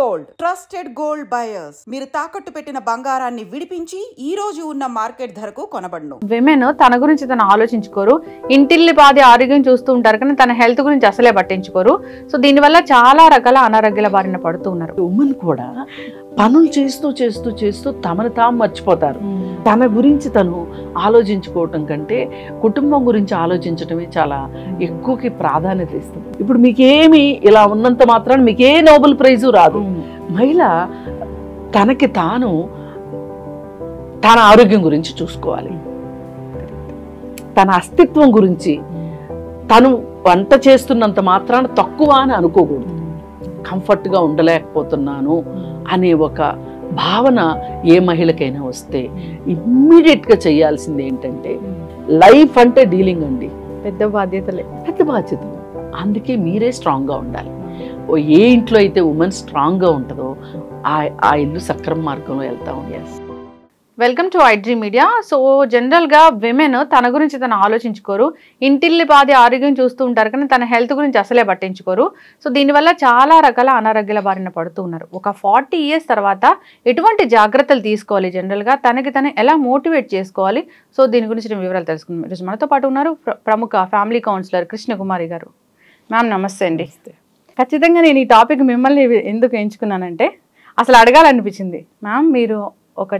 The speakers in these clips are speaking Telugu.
గోల్డ్ ట్రస్టెడ్ గోల్డ్ బయర్స్ మీరు తాకట్టు పెట్టిన బంగారాన్ని విడిపించి ఈ రోజు ఉన్న మార్కెట్ ధరకు కొనబడును. విమెన్ తన గురించి తను ఆలోచించుకోరు, ఇంటిల్లి పాది ఆరోగ్యం చూస్తూ ఉంటారు కానీ తన హెల్త్ గురించి అసలే పట్టించుకోరు. సో దీనివల్ల చాలా రకాల అనారోగ్యాల బారిన పడుతూ ఉన్నారు. ఉమెన్ కూడా పనులు చేస్తూ చేస్తూ చేస్తూ తమను తాము మర్చిపోతారు. తన గురించి తను ఆలోచించుకోవటం కంటే కుటుంబం గురించి ఆలోచించడమే చాలా ఎక్కువకి ప్రాధాన్యత ఇస్తుంది. ఇప్పుడు మీకేమి ఇలా ఉన్నంత మాత్రాన మీకే నోబెల్ ప్రైజు రాదు. మహిళ తనకి తాను తన ఆరోగ్యం గురించి చూసుకోవాలి, తన అస్తిత్వం గురించి. తను వంట చేస్తున్నంత మాత్రాన తక్కువ అని అనుకోకూడదు. కంఫర్ట్గా ఉండలేకపోతున్నాను అనే ఒక భావన ఏ మహిళకైనా వస్తే ఇమ్మీడియట్గా చేయాల్సింది ఏంటంటే, లైఫ్ అంటే డీలింగ్ అండి, పెద్ద బాధ్యతలే, పెద్ద బాధ్యతలు. అందుకే మీరే స్ట్రాంగ్గా ఉండాలి. ఏ ఇంట్లో అయితే ఉమెన్ స్ట్రాంగ్గా ఉంటుందో ఆ ఇల్లు సక్రమ మార్గంలో వెళ్తా ఉంది. Welcome to iDream media. So జనరల్గా విమెన్ తన గురించి తను ఆలోచించుకోరు, ఇంటిల్లి పాది ఆరోగ్యం చూస్తూ ఉంటారు కానీ తన హెల్త్ గురించి అసలే పట్టించుకోరు. సో దీనివల్ల చాలా రకాల అనారోగ్యాల బారిన పడుతూ ఉన్నారు. ఒక 40 years తర్వాత ఎటువంటి జాగ్రత్తలు తీసుకోవాలి, జనరల్గా తనకి తను ఎలా మోటివేట్ చేసుకోవాలి, సో దీని గురించి నేను వివరాలు తెలుసుకున్నాం. ఈరోజు మనతో పాటు ఉన్నారు ప్రముఖ ఫ్యామిలీ కౌన్సిలర్ కృష్ణకుమారి గారు. మ్యామ్ నమస్తే అండి. ఖచ్చితంగా నేను ఈ టాపిక్ మిమ్మల్ని ఎందుకు ఎంచుకున్నానంటే, అసలు అడగాలనిపించింది. మ్యామ్ మీరు ఒక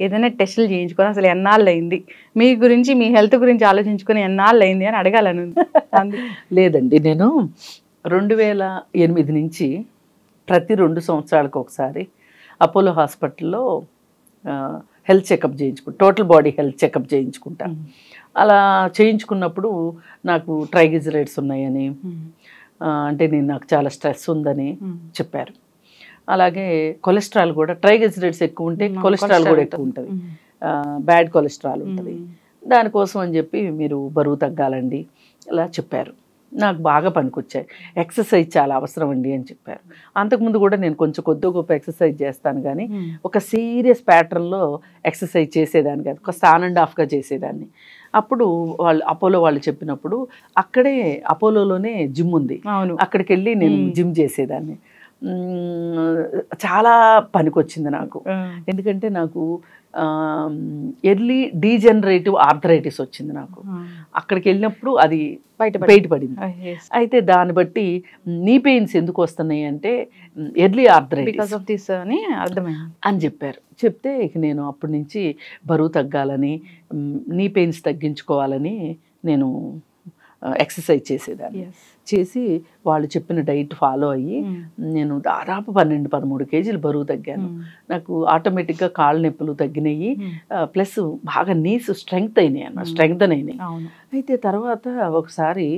ఏదైనా టెస్టులు చేయించుకొని అసలు ఎన్నాళ్ళు అయింది, మీ గురించి మీ హెల్త్ గురించి ఆలోచించుకొని ఎన్నాళ్ళు అయింది అని అడగాలను. లేదండి, నేను 2008 నుంచి ప్రతి 2 సంవత్సరాలకు ఒకసారి అపోలో హాస్పిటల్లో హెల్త్ చెకప్ చేయించుకుంటా, టోటల్ బాడీ హెల్త్ చెకప్ చేయించుకుంటాను. అలా చేయించుకున్నప్పుడు నాకు ట్రైగ్లిజరైడ్స్ ఉన్నాయని, అంటే నాకు చాలా స్ట్రెస్ ఉందని చెప్పారు. అలాగే కొలెస్ట్రాల్ కూడా, ట్రైగ్లిజరైడ్స్ ఎక్కువ ఉంటే కొలెస్ట్రాల్ కూడా ఎక్కువ ఉంటుంది, బ్యాడ్ కొలెస్ట్రాల్ ఉంటుంది. దానికోసం అని చెప్పి మీరు బరువు తగ్గాలండి ఇలా చెప్పారు. నాకు బాగా పనికొచ్చాయి. ఎక్సర్సైజ్ చాలా అవసరం అండి అని చెప్పారు. అంతకుముందు కూడా నేను కొంచెం కొద్ది గొప్ప ఎక్సర్సైజ్ చేస్తాను కానీ ఒక సీరియస్ ప్యాటర్న్లో ఎక్సర్సైజ్ చేసేదాన్ని కాదు, ఒక ఆన్ అండ్ ఆఫ్గా చేసేదాన్ని. అప్పుడు అపోలో వాళ్ళు చెప్పినప్పుడు, అక్కడే అపోలోలోనే జిమ్ ఉంది, అక్కడికి వెళ్ళి నేను జిమ్ చేసేదాన్ని. చాలా పనికొచ్చింది నాకు. ఎందుకంటే నాకు ఎర్లీ డీజనరేటివ్ ఆర్థరైటిస్ వచ్చింది నాకు. అక్కడికి వెళ్ళినప్పుడు అది బయటపడింది. అయితే దాన్ని బట్టి నీ పెయిన్స్ ఎందుకు వస్తున్నాయి అంటే ఎర్లీ ఆర్థరైటిస్ అని చెప్పారు. చెప్తే ఇక నేను అప్పటి నుంచి బరువు తగ్గాలని, నీ పెయిన్స్ తగ్గించుకోవాలని నేను ఎక్సర్సైజ్ చేసేదాన్ని. చేసి వాళ్ళు చెప్పిన డైట్ ఫాలో అయ్యి నేను దాదాపు 12-13 కేజీలు బరువు తగ్గాను. నాకు ఆటోమేటిక్గా కాళ్ళ నొప్పులు తగ్గినాయి, ప్లస్ బాగా నీస్ స్ట్రెంగ్తన్ అయినాయి. అయితే తర్వాత ఒకసారి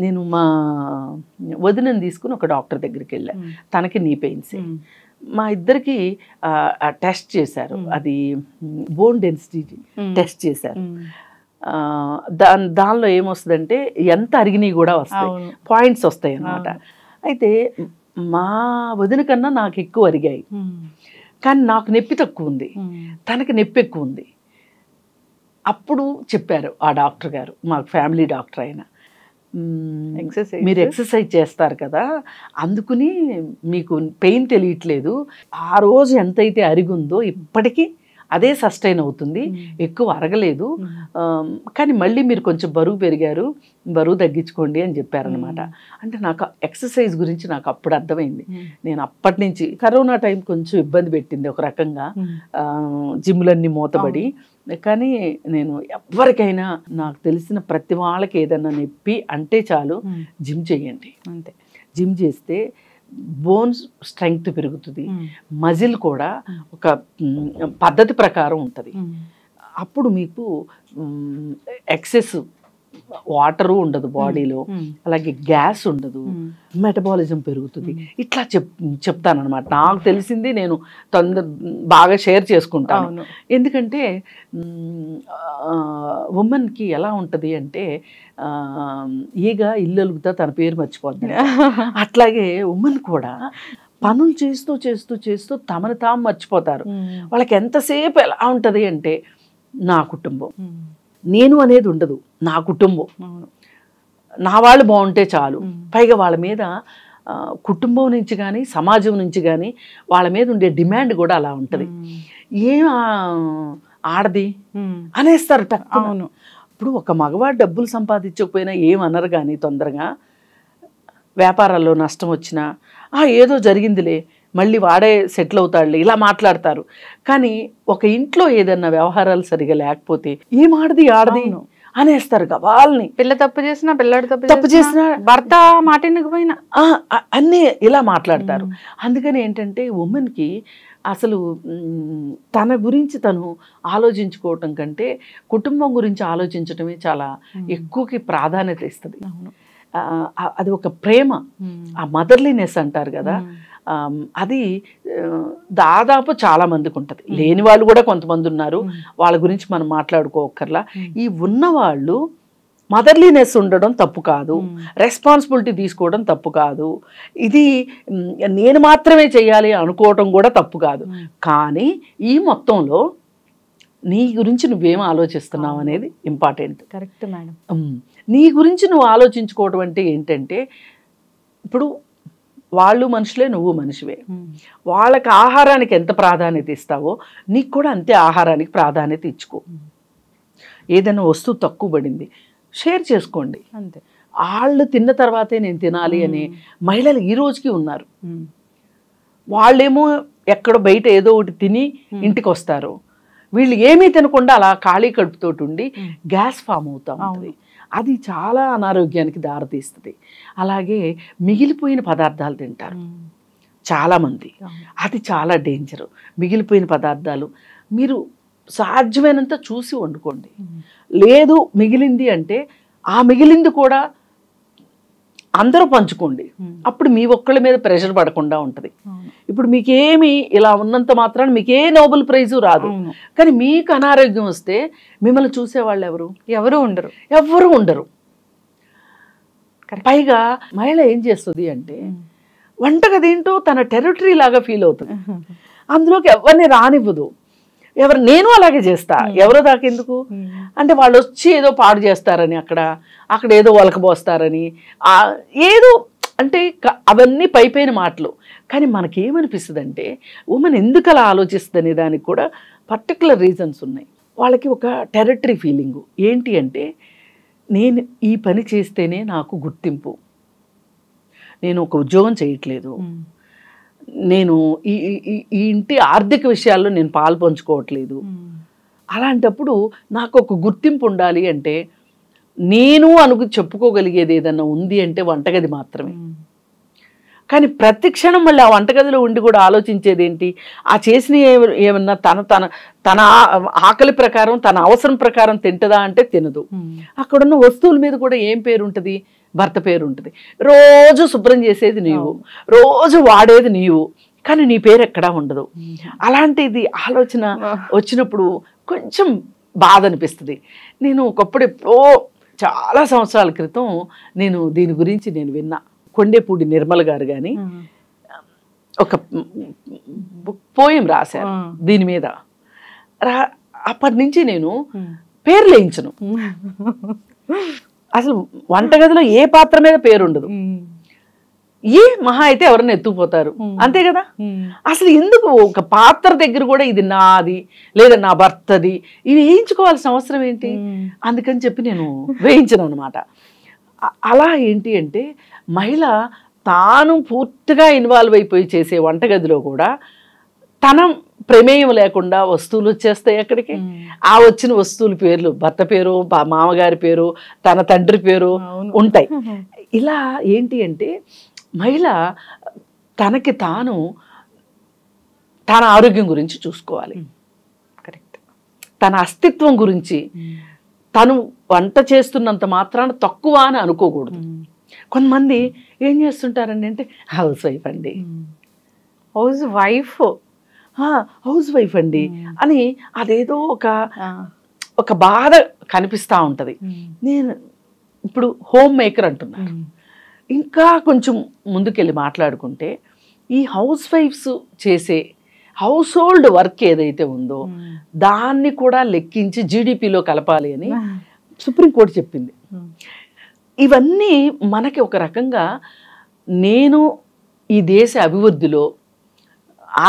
నేను మా వదినని తీసుకుని ఒక డాక్టర్ దగ్గరికి వెళ్ళాను. తనకి నీ పెయిన్స్. మా ఇద్దరికి టెస్ట్ చేశారు, అది బోన్ డెన్సిటీ టెస్ట్ చేశారు. దానిలో ఏమొస్తుందంటే ఎంత అరిగినవి కూడా వస్తాయి, పాయింట్స్ వస్తాయి అన్నమాట. అయితే మా వదిన కన్నా నాకు ఎక్కువ అరిగాయి, కానీ నాకు నొప్పి తక్కువ ఉంది, తనకి నొప్పి ఎక్కువ ఉంది. అప్పుడు చెప్పారు ఆ డాక్టర్ గారు, మాకు ఫ్యామిలీ డాక్టర్ ఆయన, మీరు ఎక్సర్సైజ్ చేస్తారు కదా, అందుకుని మీకు పెయిన్ తెలియట్లేదు. ఆ రోజు ఎంతైతే అరిగుందో ఇప్పటికీ అదే సస్టైన్ అవుతుంది, ఎక్కువ అరగలేదు, కానీ మళ్ళీ మీరు కొంచెం బరువు పెరిగారు, బరువు తగ్గించుకోండి అని చెప్పారనమాట. అంటే నాకు ఎక్సర్సైజ్ గురించి నాకు అప్పుడు అర్థమైంది. నేను అప్పటి నుంచి, కరోనా టైం కొంచెం ఇబ్బంది పెట్టింది ఒక రకంగా, జిమ్లన్నీ మూతబడి. కానీ నేను ఎవరికైనా, నాకు తెలిసిన ప్రతి వాళ్ళకి ఏదన్నా నొప్పి అంటే చాలు జిమ్ చేయండి. అంతే, జిమ్ చేస్తే బోన్స్ స్ట్రెంగ్త్ పెరుగుతుంది, మజిల్ కూడా ఒక పద్ధతి ప్రకారం ఉంటుంది. అప్పుడు మీకు ఎక్సెస్ వాటరు ఉండదు బాడీలో, అలాగే గ్యాస్ ఉండదు, మెటబాలిజం పెరుగుతుంది. ఇట్లా చెప్తానమాట. నాకు తెలిసింది నేను బాగా షేర్ చేసుకుంటాను. ఎందుకంటే ఉమెన్కి ఎలా ఉంటుంది అంటే, ఈగ ఇల్లు అలుగుతా తన పేరు మర్చిపోద్ది. అట్లాగే ఉమెన్ కూడా పనులు చేస్తూ చేస్తూ చేస్తూ తమను తాము మర్చిపోతారు. వాళ్ళకి ఎంతసేపు ఎలా ఉంటుంది అంటే, నా కుటుంబం, నేను అనేది ఉండదు, నా కుటుంబం, నా వాళ్ళు బాగుంటే చాలు. పైగా వాళ్ళ మీద కుటుంబం నుంచి కానీ సమాజం నుంచి కానీ వాళ్ళ మీద ఉండే డిమాండ్ కూడా అలా ఉంటుంది. ఏం ఆడది అనేస్తారు టక్కున. ఇప్పుడు ఒక మగవాడు డబ్బులు సంపాదించకపోయినా ఏమనరు, కానీ తొందరగా వ్యాపారాల్లో నష్టం వచ్చినా ఏదో జరిగిందిలే మళ్ళీ వాడే సెటిల్ అవుతాడులే ఇలా మాట్లాడతారు. కానీ ఒక ఇంట్లో ఏదన్నా వ్యవహారాలు సరిగా లేకపోతే ఏం ఆడది అనేస్తారు గవాల్ని. పిల్ల తప్పు చేసినా, పిల్లాడు తప్పు చేసినా, భర్త మాటినకపోయినా అన్నీ ఇలా మాట్లాడతారు. అందుకని ఏంటంటే ఉమెన్కి అసలు తన గురించి తను ఆలోచించుకోవటం కంటే కుటుంబం గురించి ఆలోచించటమే చాలా ఎక్కువకి ప్రాధాన్యత ఇస్తుంది. అది ఒక ప్రేమ, ఆ మదర్లీనెస్ అంటారు కదా, అది దాదాపు చాలా మందికి ఉంటుంది. లేని వాళ్ళు కూడా కొంతమంది ఉన్నారు, వాళ్ళ గురించి మనం మాట్లాడుకోకర్లా. ఈ ఉన్నవాళ్ళు మదర్లీనెస్ ఉండడం తప్పు కాదు, రెస్పాన్సిబిలిటీ తీసుకోవడం తప్పు కాదు, ఇది నేను మాత్రమే చేయాలి అనుకోవటం కూడా తప్పు కాదు. కానీ ఈ మొత్తంలో నీ గురించి నువ్వేం ఆలోచిస్తున్నావు అనేది ఇంపార్టెంట్. Correct madam. నీ గురించి నువ్వు ఆలోచించుకోవడం అంటే ఏంటంటే, ఇప్పుడు వాళ్ళు మనుషులే, నువ్వు మనిషివే. వాళ్ళకి ఆహారానికి ఎంత ప్రాధాన్యత ఇస్తావో నీకు కూడా అంతే ఆహారానికి ప్రాధాన్యత ఇచ్చుకో. ఏదైనా వస్తువు తక్కువ పడింది షేర్ చేసుకోండి అంతే. వాళ్ళు తిన్న తర్వాతే నేను తినాలి అనే మహిళలు ఈ రోజుకి ఉన్నారు. వాళ్ళేమో ఎక్కడో బయట ఏదో ఒకటి తిని ఇంటికి వస్తారు, వీళ్ళు ఏమీ తినకుండా అలా ఖాళీ కడుపుతోటి ఉండి గ్యాస్ ఫామ్ అవుతా ఉంటుంది. అది చాలా అనారోగ్యానికి దారితీస్తుంది. అలాగే మిగిలిపోయిన పదార్థాలు తింటారు చాలామంది, అది చాలా డేంజరు. మిగిలిపోయిన పదార్థాలు మీరు సాధ్యమైనంత చూసి వండుకోండి. లేదు మిగిలింది అంటే ఆ మిగిలింది కూడా అందరూ పంచుకోండి. అప్పుడు మీ ఒక్కళ్ళ మీద ప్రెషర్ పడకుండా ఉంటుంది. ఇప్పుడు మీకేమి ఇలా ఉన్నంత మాత్రాన మీకే నోబెల్ ప్రైజు రాదు, కానీ మీకు అనారోగ్యం వస్తే మిమ్మల్ని చూసేవాళ్ళు ఎవరు ఉండరు. పైగా మహిళ ఏం చేస్తుంది అంటే వంటగది ఏంటో తన టెరిటరీ లాగా ఫీల్ అవుతుంది. అందులోకి ఎవరిని రానివ్వదు. నేను అలాగే చేస్తా, ఎవరో దాకెందుకు అంటే వాళ్ళు వచ్చి ఏదో పాడు చేస్తారని, అక్కడ ఏదో వలకబోస్తారని, ఏదో అంటే అవన్నీ పైపైన మాటలు. కానీ మనకేమనిపిస్తుంది అంటే ఉమెన్ ఎందుకు అలా ఆలోచిస్తుంది అనే దానికి కూడా పర్టికులర్ రీజన్స్ ఉన్నాయి. వాళ్ళకి ఒక టెరిటరీ ఫీలింగు ఏంటి అంటే, నేను ఈ పని చేస్తేనే నాకు గుర్తింపు, నేను ఒక ఉద్యోగం చేయట్లేదు, నేను ఈ ఇంటి ఆర్థిక విషయాల్లో నేను పాలు పంచుకోవట్లేదు, అలాంటప్పుడు నాకు ఒక గుర్తింపు ఉండాలి అంటే నేను చెప్పుకోగలిగేది ఏదన్నా ఉంది అంటే వంటగది మాత్రమే. కానీ ప్రతి క్షణం మళ్ళీ ఆ వంటగదిలో ఉండి కూడా ఆలోచించేది ఏంటి, ఆ చేసిన ఏమన్నా తన ఆకలి ప్రకారం తన అవసరం ప్రకారం తింటదా అంటే తినదు. అక్కడున్న వస్తువుల మీద కూడా ఏం పేరు ఉంటుంది, భర్త పేరు ఉంటుంది. రోజు శుభ్రం చేసేది నీవు, రోజు వాడేది నీవు, కానీ నీ పేరు ఎక్కడా ఉండదు. అలాంటిది ఆలోచన వచ్చినప్పుడు కొంచెం బాధ అనిపిస్తుంది. నేను ఒకప్పుడు ఎప్పుడో చాలా సంవత్సరాల క్రితం నేను దీని గురించి విన్నా. కొండేపూడి నిర్మల్ గారు కానీ ఒక పోయం రాశారు దీని మీద. అప్పటి నుంచి నేను పేర్లు వేయించను. అసలు వంటగదిలో ఏ పాత్ర మీద పేరు ఉండదు, మహా అయితే ఎవరైనా ఎత్తుకుపోతారు అంతే కదా. అసలు ఎందుకు ఒక పాత్ర దగ్గర కూడా ఇది నాది లేదా నా భర్తది ఇవి వేయించుకోవాల్సిన అవసరం ఏంటి? అందుకని చెప్పి నేను వేయించను అనమాట. అలా ఏంటి అంటే మహిళ తాను పూర్తిగా ఇన్వాల్వ్ అయిపోయి చేసే వంటగదిలో కూడా తన ప్రమేయం లేకుండా వస్తువులు వచ్చేస్తాయి అక్కడికి. ఆ వచ్చిన వస్తువుల పేర్లు భర్త పేరు, మామగారి పేరు, తన తండ్రి పేరు ఉంటాయి. ఇలా ఏంటి అంటే మహిళ తనకి తాను తన ఆరోగ్యం గురించి చూసుకోవాలి, కరెక్ట్, తన అస్తిత్వం గురించి. తను వంట చేస్తున్నంత మాత్రాన తక్కువ అని అనుకోకూడదు. కొంతమంది ఏం చేస్తుంటారండి అంటే హౌస్ వైఫ్ అండి, హౌస్ వైఫ్ అండి అని అదేదో ఒక బాధ కనిపిస్తూ ఉంటుంది. నేను ఇప్పుడు హోమ్ మేకర్ అంటున్నాను. ఇంకా కొంచెం ముందుకెళ్ళి మాట్లాడుకుంటే ఈ హౌస్ వైఫ్స్ చేసే హౌస్ హోల్డ్ వర్క్ ఏదైతే ఉందో దాన్ని కూడా లెక్కించి జీడిపిలో కలపాలి అని సుప్రీంకోర్టు చెప్పింది. ఇవన్నీ మనకి ఒక రకంగా నేను ఈ దేశ అభివృద్ధిలో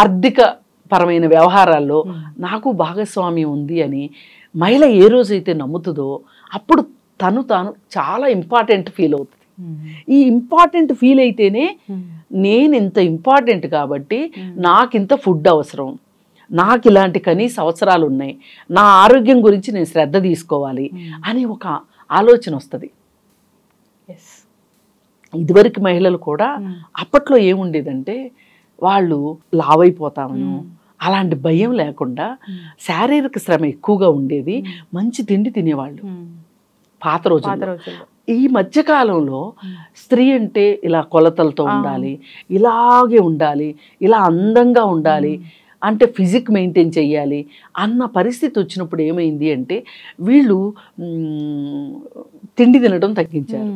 ఆర్థిక పరమైన వ్యవహారాల్లో నాకు భాగస్వామ్యం ఉంది అని మహిళ ఏ రోజైతే నమ్ముతుందో అప్పుడు తాను చాలా ఇంపార్టెంట్ ఫీల్ అవుతుంది. ఈ ఇంపార్టెంట్ ఫీల్ అయితేనే నేను ఇంత ఇంపార్టెంట్ కాబట్టి నాకు ఇంత ఫుడ్ అవసరం, నాకు ఇలాంటి కనీస అవసరాలు ఉన్నాయి, నా ఆరోగ్యం గురించి నేను శ్రద్ధ తీసుకోవాలి అని ఒక ఆలోచన వస్తుంది. ఇదివరకు మహిళలు కూడా అప్పట్లో ఏముండేదంటే వాళ్ళు లావైపోతామను అలాంటి భయం లేకుండా శారీరక శ్రమ ఎక్కువగా ఉండేది, మంచి తిండి తినేవాళ్ళు పాత రోజుల్లో. ఈ మధ్యకాలంలో స్త్రీ అంటే ఇలా కొలతలతో ఉండాలి, ఇలాగే ఉండాలి, ఇలా అందంగా ఉండాలి, అంటే ఫిజిక్ మెయింటైన్ చెయ్యాలి అన్న పరిస్థితి వచ్చినప్పుడు ఏమైంది అంటే వీళ్ళు తిండి తినడం తగ్గించారు.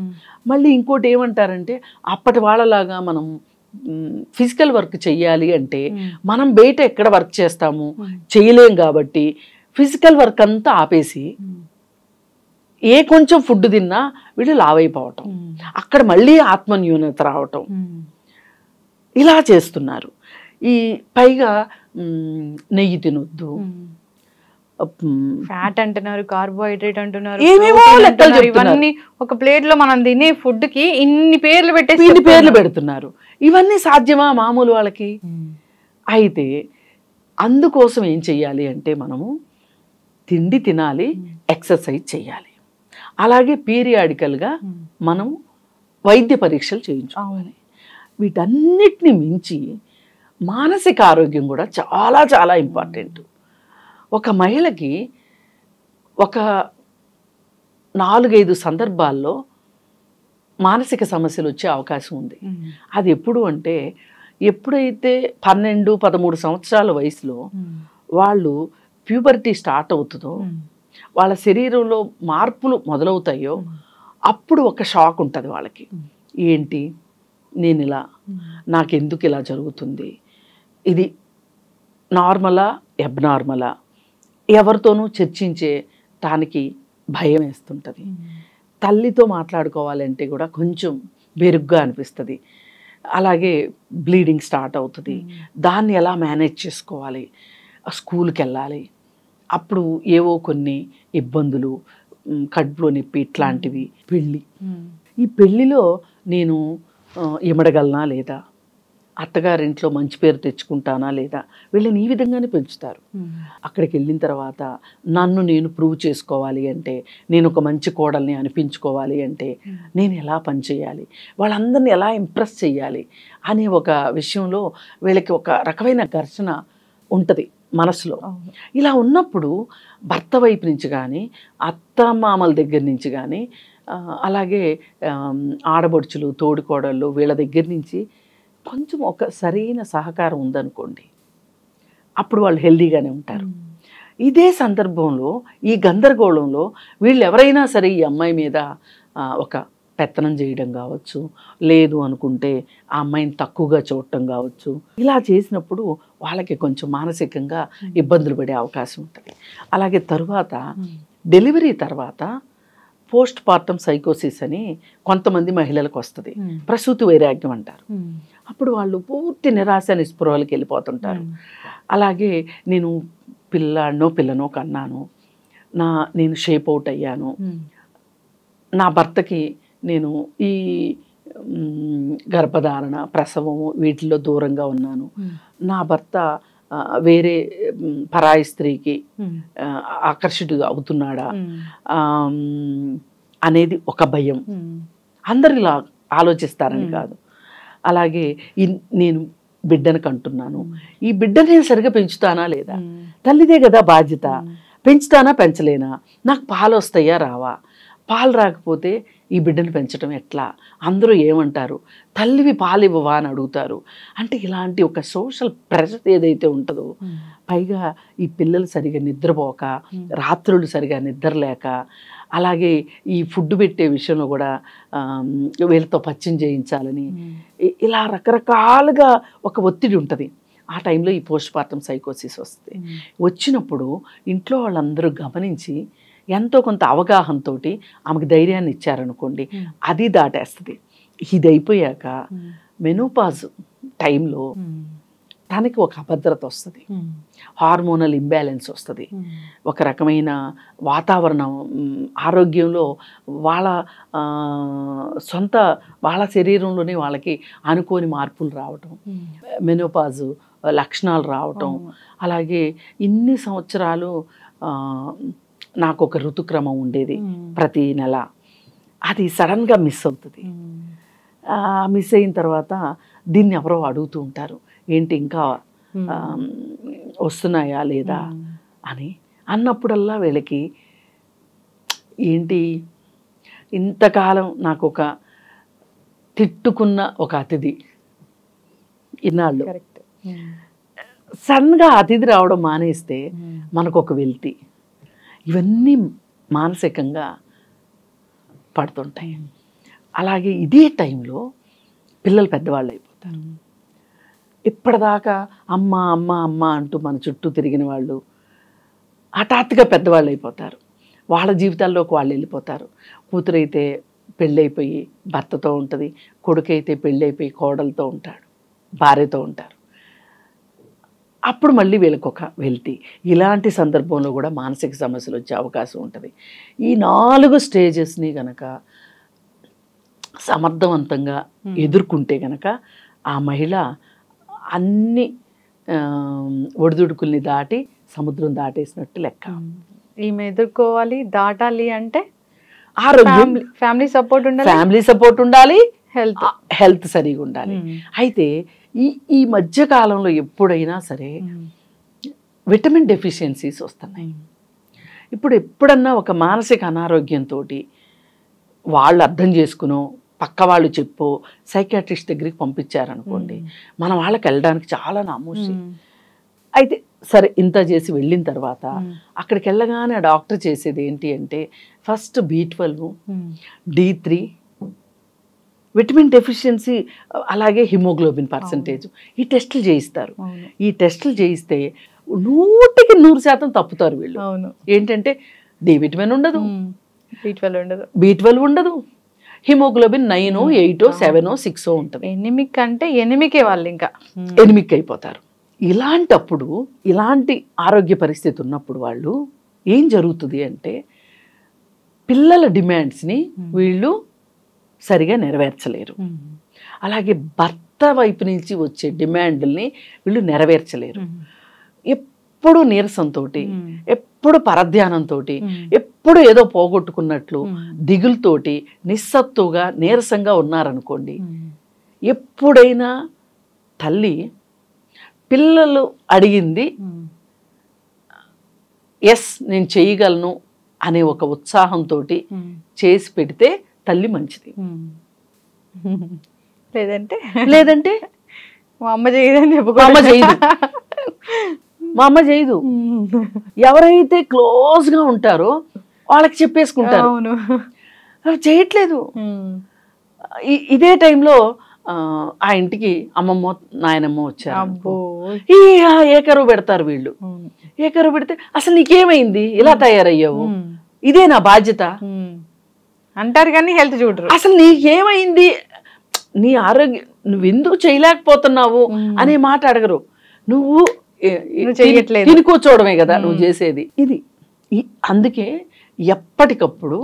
మళ్ళీ ఇంకోటి ఏమంటారంటే అప్పటి వాళ్ళలాగా మనం ఫిజికల్ వర్క్ చెయ్యాలి అంటే మనం బయట ఎక్కడ వర్క్ చేస్తాము, చేయలేం కాబట్టి ఫిజికల్ వర్క్ అంతా ఆపేసి ఏ కొంచెం ఫుడ్ తిన్నా వీళ్ళు లావైపోవటం, అక్కడ మళ్ళీ ఆత్మన్యూనత రావటం, ఇలా చేస్తున్నారు. ఈ పైగా నెయ్యి తినొద్దు, ఫ్యాట్ అంటున్నారు, కార్బోహైడ్రేట్ అంటున్నారు, ఏమేమో లెక్కలు చెప్తున్నారు. ఇవన్నీ ఒక ప్లేట్ లో మనం తినే ఫుడ్ కి ఇన్ని పేర్లు పెట్టేసి ఇన్ని పేర్లు పెడుతున్నారు. ఇవన్నీ సాధ్యమా మామూలు వాళ్ళకి? అయితే అందుకోసం ఏం చెయ్యాలి అంటే మనము తిండి తినాలి, ఎక్సర్సైజ్ చేయాలి, అలాగే పీరియాడికల్గా మనం వైద్య పరీక్షలు చేయించుకోవాలి. వీటన్నిటిని మించి మానసిక ఆరోగ్యం కూడా చాలా చాలా ఇంపార్టెంట్. ఒక మహిళకి ఒక 4-5 సందర్భాల్లో మానసిక సమస్యలు వచ్చే అవకాశం ఉంది. అది ఎప్పుడు అంటే ఎప్పుడైతే 12-13 సంవత్సరాల వయసులో వాళ్ళు ప్యూబర్టీ స్టార్ట్ అవుతుందో, వాళ్ళ శరీరంలో మార్పులు మొదలవుతాయో అప్పుడు ఒక షాక్ ఉంటుంది వాళ్ళకి. ఏంటి, నేను ఇలా, నాకెందుకు ఇలా జరుగుతుంది, ఇది నార్మలా అబ్నార్మలా, ఎవరితోనూ చర్చించే దానికి భయం వేస్తుంటుంది. తల్లితో మాట్లాడుకోవాలంటే కూడా కొంచెం బెరుగ్గా అనిపిస్తుంది. అలాగే బ్లీడింగ్ స్టార్ట్ అవుతుంది, దాన్ని ఎలా మేనేజ్ చేసుకోవాలి, స్కూల్కి వెళ్ళాలి, అప్పుడు ఏవో కొన్ని ఇబ్బందులు, కడుపులో నొప్పి, ఇట్లాంటివి. పెళ్ళి, ఈ పెళ్ళిలో నేను ఇమడగలనా లేదా, అత్తగారింట్లో మంచి పేరు తెచ్చుకుంటానా లేదా, వీళ్ళని ఈ విధంగానే పెంచుతారు. అక్కడికి వెళ్ళిన తర్వాత నన్ను నేను ప్రూవ్ చేసుకోవాలి అంటే, నేను ఒక మంచి కోడల్ని అనిపించుకోవాలి అంటే నేను ఎలా పనిచేయాలి, వాళ్ళందరినీ ఎలా ఇంప్రెస్ చేయాలి అనే ఒక విషయంలో వీళ్ళకి ఒక రకమైన ఘర్షణ ఉంటుంది మనసులో. ఇలా ఉన్నప్పుడు భర్త వైపు నుంచి కానీ, అత్తమామల దగ్గర నుంచి కానీ, అలాగే ఆడబడుచులు, తోడికోడళ్ళు, వీళ్ళ దగ్గర నుంచి కొంచెం ఒక సరైన సహకారం ఉందనుకోండి, అప్పుడు వాళ్ళు హెల్దీగానే ఉంటారు. ఇదే సందర్భంలో ఈ గందరగోళంలో వీళ్ళు ఎవరైనా సరే ఈ అమ్మాయి మీద ఒక పెత్తనం చేయడం కావచ్చు, లేదు అనుకుంటే ఆ అమ్మాయిని తక్కువగా చూడటం కావచ్చు, ఇలా చేసినప్పుడు వాళ్ళకి కొంచెం మానసికంగా ఇబ్బందులు పడే అవకాశం ఉంటుంది. అలాగే తరువాత డెలివరీ తర్వాత పోస్ట్ పార్టం సైకోసిస్ అని కొంతమంది మహిళలకు వస్తుంది, ప్రసూతి వైరాగ్యం అంటారు. అప్పుడు వాళ్ళు పూర్తి నిరాశ నిస్పృహలకు వెళ్ళిపోతుంటారు. అలాగే నేను పిల్లనో కన్నాను, నేను షేప్ అవుట్ అయ్యాను, నా భర్తకి నేను ఈ గర్భధారణ, ప్రసవము వీటిల్లో దూరంగా ఉన్నాను, నా భర్త వేరే పరాయి స్త్రీకి ఆకర్షితుడు అవుతున్నాడా అనేది ఒక భయం. అందరు ఇలా ఆలోచిస్తారని కాదు. అలాగే నేను బిడ్డను కంటున్నాను, ఈ బిడ్డను నేను సరిగా పెంచుతానా లేదా, తల్లిదే కదా బాధ్యత, పెంచుతానా పెంచలేనా, నాకు పాలు వస్తాయా రావా, పాలు రాకపోతే ఈ బిడ్డను పెంచడం ఎట్లా, అందరూ ఏమంటారు, తల్లివి పాలు ఇవ్వవా అని అడుగుతారు. అంటే ఇలాంటి ఒక సోషల్ ప్రెషర్ ఏదైతే ఉంటుందో, పైగా ఈ పిల్లలు సరిగా నిద్రపోక, రాత్రులు సరిగా నిద్రలేక, అలాగే ఈ ఫుడ్ పెట్టే విషయంలో కూడా వీళ్ళతో పచ్చిం చేయించాలని, ఇలా రకరకాలుగా ఒక ఒత్తిడి ఉంటుంది. ఆ టైంలో ఈ పోస్ట్ పార్టం సైకోసిస్ వస్తుంది. వచ్చినప్పుడు ఇంట్లో వాళ్ళందరూ గమనించి ఎంతో కొంత అవగాహనతో ఆమెకు ధైర్యాన్ని ఇచ్చారనుకోండి, అది దాటేస్తుంది. ఇది అయిపోయాక మెనోపాజ్ టైంలో తనకి ఒక అభద్రత వస్తుంది, హార్మోనల్ ఇంబ్యాలెన్స్ వస్తుంది, ఒక రకమైన వాతావరణం ఆరోగ్యంలో వాళ్ళ సొంత వాళ్ళ శరీరంలోనే వాళ్ళకి అనుకోని మార్పులు రావటం, మెనోపాజ్ లక్షణాలు రావటం, అలాగే ఇన్ని సంవత్సరాలు నాకు ఒక ఋతుక్రమం ఉండేది ప్రతి నెల, అది సడన్గా మిస్ అవుతుంది. మిస్ అయిన తర్వాత దీన్ని ఎవరో అడుగుతూ ఉంటారు, ఏంటి ఇంకా వస్తున్నాయా లేదా అని. అన్నప్పుడల్లా వీళ్ళకి ఏంటి ఇంతకాలం నాకు ఒక తిట్టుకున్న ఒక అతిథి ఇన్నాళ్ళు సడన్గా అతిథి రావడం మానేస్తే మనకు ఒక వెల్తి, ఇవన్నీ మానసికంగా పడుతుంటాయి. అలాగే ఇదే టైంలో పిల్లలు పెద్దవాళ్ళు అయిపోతారు. ఇప్పటిదాకా అమ్మ అమ్మ అమ్మ అంటూ మన చుట్టూ తిరిగిన వాళ్ళు హఠాత్తుగా పెద్దవాళ్ళు అయిపోతారు, వాళ్ళ జీవితాల్లోకి వాళ్ళు వెళ్ళిపోతారు. కూతురైతే పెళ్ళైపోయి భర్తతో ఉంటుంది, కొడుకైతే పెళ్ళైపోయి కోడలతో ఉంటాడు, భార్యతో ఉంటారు. అప్పుడు మళ్ళీ వీళ్ళకి ఒక వెళ్తి. ఇలాంటి సందర్భంలో కూడా మానసిక సమస్యలు వచ్చే అవకాశం ఉంటుంది. ఈ 4 స్టేజెస్ని గనక సమర్థవంతంగా ఎదుర్కొంటే గనక ఆ మహిళ అన్ని ఒడిదుడుకుల్ని దాటి సముద్రం దాటేసినట్టు లెక్క. ఈమె ఎదుర్కోవాలి, దాటాలి అంటే ఆరోగ్యం, ఫ్యామిలీ సపోర్ట్ ఉండాలి, హెల్త్ సరిగా ఉండాలి. అయితే ఈ మధ్య కాలంలో ఎప్పుడైనా సరే విటమిన్ డెఫిషియన్సీస్ వస్తున్నాయి. ఇప్పుడు ఎప్పుడన్నా ఒక మానసిక అనారోగ్యంతో వాళ్ళు అర్థం చేసుకునో పక్క వాళ్ళు చెప్పో సైకాట్రిస్ట్ దగ్గరికి పంపించారనుకోండి, మన వాళ్ళకి వెళ్ళడానికి చాలా నామోషి. అయితే సరే ఇంత చేసి వెళ్ళిన తర్వాత అక్కడికి వెళ్ళగానే ఆ డాక్టర్ చేసేది ఏంటి అంటే first B12, D3, vitamin deficiency, అలాగే హిమోగ్లోబిన్ పర్సంటేజ్ ఈ టెస్టులు చేయిస్తారు. ఈ టెస్టులు చేయిస్తే 100% తప్పుతారు వీళ్ళు. ఏంటంటే డి విటమిన్ ఉండదు, B12 ఉండదు, హిమోగ్లోబిన్ 9, 8, 7, 6 ఉంటుంది. ఎనిమిక్ అంటే ఎనిమికే వాళ్ళు ఇంకా ఎనిమిక్ అయిపోతారు. ఇలాంటప్పుడు ఇలాంటి ఆరోగ్య పరిస్థితి ఉన్నప్పుడు వాళ్ళు ఏం జరుగుతుంది అంటే పిల్లల డిమాండ్స్ని వీళ్ళు సరిగా నెరవేర్చలేరు, అలాగే భర్త వైపు నుంచి వచ్చే డిమాండ్ని వీళ్ళు నెరవేర్చలేరు. ఎప్పుడు నీరసంతో, ఎప్పుడు పరధ్యానంతో, ఎప్పుడు ఏదో పోగొట్టుకున్నట్లు దిగులుతోటి నిస్సత్తుగా నీరసంగా ఉన్నారనుకోండి, ఎప్పుడైనా తల్లి పిల్లలు అడిగింది ఎస్ నేను చేయగలను అనే ఒక ఉత్సాహంతో చేసి పెడితే తల్లి మంచిది. లేదంటే మా అమ్మ చేయదని మా అమ్మ చేయదు. ఎవరైతే క్లోజ్గా ఉంటారో వాళ్ళకి చెప్పేసుకుంటారు, చేయట్లేదు. ఇదే టైంలో ఆ ఇంటికి అమ్మమ్మ నాయనమ్మ వచ్చారు, ఏకరువు పెడతారు వీళ్ళు. ఏకరువు పెడితే అసలు నీకేమైంది, ఇలా తయారయ్యావు, ఇదే నా బాధ్యత అంటారు కానీ హెల్త్ చూడరు. అసలు నీకేమైంది, నీ ఆరోగ్యం నువ్వు ఎందుకు చేయలేకపోతున్నావు అనే మాట అడగరు. నువ్వు తిని కూర్చోవడమే కదా నువ్వు చేసేది. ఇది అందుకే ఎప్పటికప్పుడు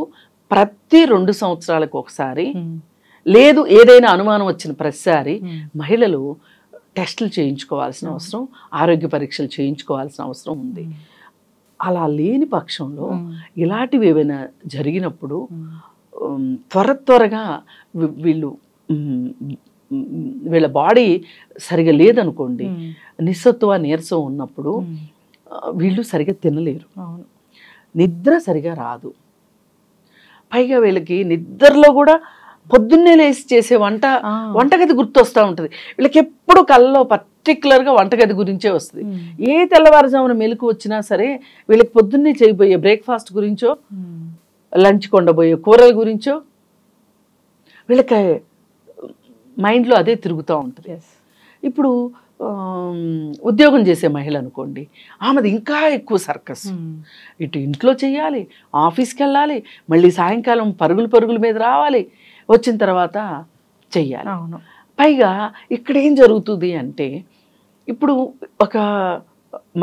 ప్రతి 2 సంవత్సరాలకు ఒకసారి, లేదు ఏదైనా అనుమానం వచ్చిన ప్రతిసారి మహిళలు టెస్టులు చేయించుకోవాల్సిన అవసరం, ఆరోగ్య పరీక్షలు చేయించుకోవాల్సిన అవసరం ఉంది. అలా లేని పక్షంలో ఇలాంటివి ఏవైనా జరిగినప్పుడు త్వరగా వీళ్ళ బాడీ సరిగా లేదనుకోండి, నిస్సత్తువ నీరసం ఉన్నప్పుడు వీళ్ళు సరిగా తినలేరు, నిద్ర సరిగా రాదు. పైగా వీళ్ళకి నిద్రలో కూడా పొద్దున్నే లేచి చేసే వంటగది గుర్తొస్తూ ఉంటుంది. వీళ్ళకి ఎప్పుడు కళ్ళలో పర్టికులర్గా వంటగది గురించే వస్తుంది. ఏ తెల్లవారుజామున మెలకు వచ్చినా సరే వీళ్ళకి పొద్దున్నే చేయబోయే బ్రేక్ఫాస్ట్ గురించో, లంచ్ కొండబోయే కూరల గురించో వీళ్ళకి మైండ్లో అదే తిరుగుతూ ఉంటుంది. ఇప్పుడు ఉద్యోగం చేసే మహిళ అనుకోండి, ఆమెది ఇంకా ఎక్కువ సర్కస్. ఇటు ఇంట్లో చేయాలి, ఆఫీస్కి వెళ్ళాలి, మళ్ళీ సాయంకాలం పరుగుల మీద రావాలి, వచ్చిన తర్వాత చెయ్యాలి. అవును. పైగా ఇక్కడ ఏం జరుగుతుంది అంటే, ఇప్పుడు ఒక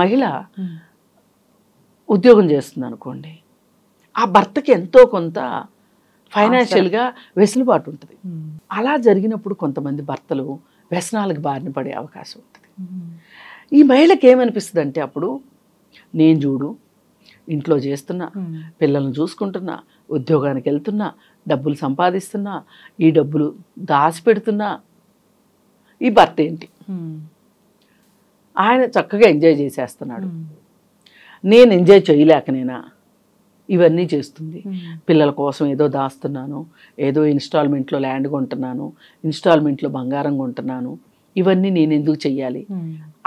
మహిళ ఉద్యోగం చేస్తుంది అనుకోండి, ఆ భర్తకి ఎంతో కొంత ఫైనాన్షియల్గా వెసులుబాటు ఉంటుంది. అలా జరిగినప్పుడు కొంతమంది భర్తలు వ్యసనాలకు బారిన పడే అవకాశం ఉంటుంది. ఈ మహిళకి ఏమనిపిస్తుంది అంటే, అప్పుడు నేను చూడు ఇంట్లో చేస్తున్నా, పిల్లల్ని చూసుకుంటున్నా, ఉద్యోగానికి వెళ్తున్నా, డబ్బులు సంపాదిస్తున్నా, ఈ డబ్బులు దాచిపెడుతున్నా, ఈ భర్త ఏంటి ఆయన చక్కగా ఎంజాయ్ చేసేస్తున్నాడు, నేను ఎంజాయ్ చేయలేకనేనా ఇవన్నీ చేస్తుంది, పిల్లల కోసం ఏదో దాస్తున్నాను, ఏదో ఇన్స్టాల్మెంట్లో ల్యాండ్ కొంటున్నాను, ఇన్స్టాల్మెంట్లో బంగారం కొంటున్నాను, ఇవన్నీ నేను ఎందుకు చెయ్యాలి,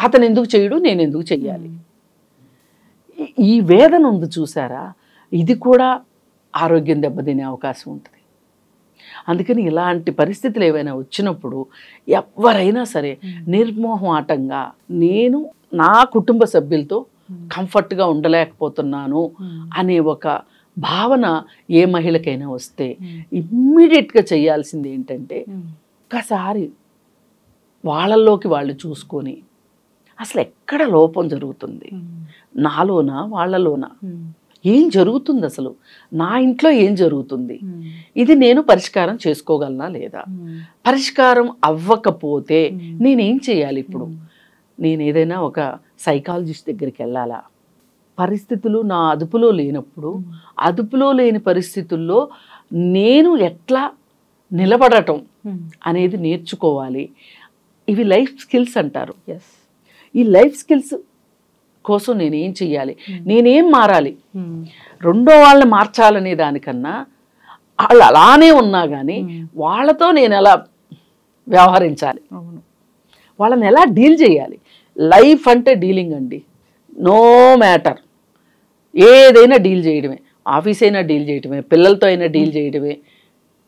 అతను ఎందుకు చేయడు, నేను ఎందుకు చెయ్యాలి, ఈ వేదన ఉంది చూసారా, ఇది కూడా ఆరోగ్యం దెబ్బతినే అవకాశం ఉంటుంది. అందుకని ఇలాంటి పరిస్థితులు ఏవైనా వచ్చినప్పుడు ఎవరైనా సరే నిర్మోహమాటంగా నేను నా కుటుంబ సభ్యులతో కంఫర్ట్గా ఉండలేకపోతున్నాను అనే ఒక భావన ఏ మహిళకైనా వస్తే ఇమ్మీడియట్గా చేయాల్సింది ఏంటంటే, ఒక్కసారి వాళ్ళల్లోకి వాళ్ళు చూసుకొని అసలు ఎక్కడ లోపం జరుగుతుంది, నాలోనా వాళ్ళలోనా, ఏం జరుగుతుంది, అసలు నా ఇంట్లో ఏం జరుగుతుంది, ఇది నేను పరిష్కారం చేసుకోగలనా లేదా, పరిష్కారం అవ్వకపోతే నేనేం చేయాలి, ఇప్పుడు నేను ఏదైనా ఒక సైకాలజిస్ట్ దగ్గరికి వెళ్ళాలా, పరిస్థితులు నా అదుపులో లేనప్పుడు అదుపులో లేని పరిస్థితుల్లో నేను ఎట్లా నిలబడటం అనేది నేర్చుకోవాలి. ఇవి లైఫ్ స్కిల్స్ అంటారు. ఈ లైఫ్ స్కిల్స్ కోసం నేనేం చెయ్యాలి, నేనేం మారాలి, రెండో వాళ్ళని మార్చాలనే దానికన్నా వాళ్ళు అలానే ఉన్నా కానీ వాళ్ళతో నేను ఎలా వ్యవహరించాలి, వాళ్ళని ఎలా డీల్ చేయాలి. లైఫ్ అంటే డీలింగ్ అండి. నో మ్యాటర్ ఏదైనా డీల్ చేయడమే, ఆఫీస్ అయినా డీల్ చేయడమే, పిల్లలతో అయినా డీల్ చేయడమే.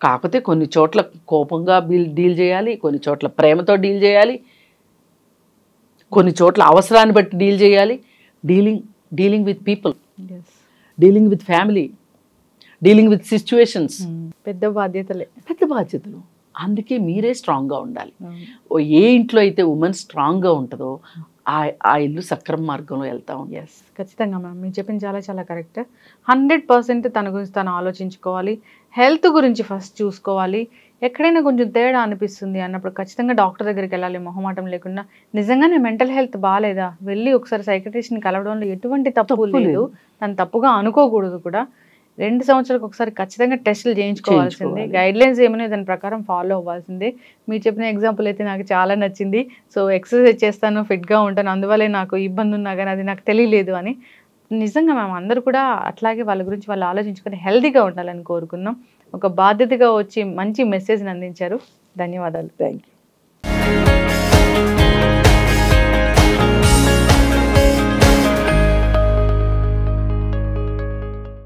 కాకపోతే కొన్ని చోట్ల కోపంగా డీల్ చేయాలి, కొన్ని చోట్ల ప్రేమతో డీల్ చేయాలి, కొన్ని చోట్ల అవసరాన్ని బట్టి డీల్ చేయాలి. Dealing with people, dealing with family, dealing with situations, పెద్ద బాధ్యతలు. అందుకే మీరే స్ట్రాంగ్గా ఉండాలి. ఏ ఇంట్లో అయితే ఉమెన్ స్ట్రాంగ్గా ఉంటుందో ఆ ఇల్లు సక్రమ మార్గంలో వెళ్తా ఉంది. ఖచ్చితంగా మ్యామ్, మీరు చెప్పింది చాలా చాలా కరెక్ట్. 100% తన గురించి తను ఆలోచించుకోవాలి, హెల్త్ గురించి ఫస్ట్ చూసుకోవాలి. ఎక్కడైనా కొంచెం తేడా అనిపిస్తుంది అన్నప్పుడు ఖచ్చితంగా డాక్టర్ దగ్గరికి వెళ్ళాలి, మొహమాటం లేకుండా. నిజంగానే మెంటల్ హెల్త్ బాగాలేదా, వెళ్ళి ఒకసారి సైకియాట్రిస్ట్ని కలవడంలో ఎటువంటి తప్పు లేదు, తను తప్పుగా అనుకోకూడదు కూడా. 2 సంవత్సరాలకు ఒకసారి ఖచ్చితంగా టెస్టులు చేయించుకోవాల్సిందే, గైడ్ లైన్స్ ఏమైనా దాని ప్రకారం ఫాలో అవ్వాల్సిందే. మీరు చెప్పిన ఎగ్జాంపుల్ అయితే నాకు చాలా నచ్చింది. సో ఎక్సర్సైజ్ చేస్తాను, ఫిట్గా ఉంటాను, అందువల్లే నాకు ఇబ్బంది ఉన్నా కానీ అది నాకు తెలియలేదు అని. నిజంగా మేము అందరూ కూడా అట్లాగే వాళ్ళ గురించి వాళ్ళు ఆలోచించుకొని హెల్తీగా ఉండాలని కోరుకున్నాం. ఒక బాధ్యతగా వచ్చి మంచి మెసేజ్ని అందించారు. ధన్యవాదాలు. Thank you.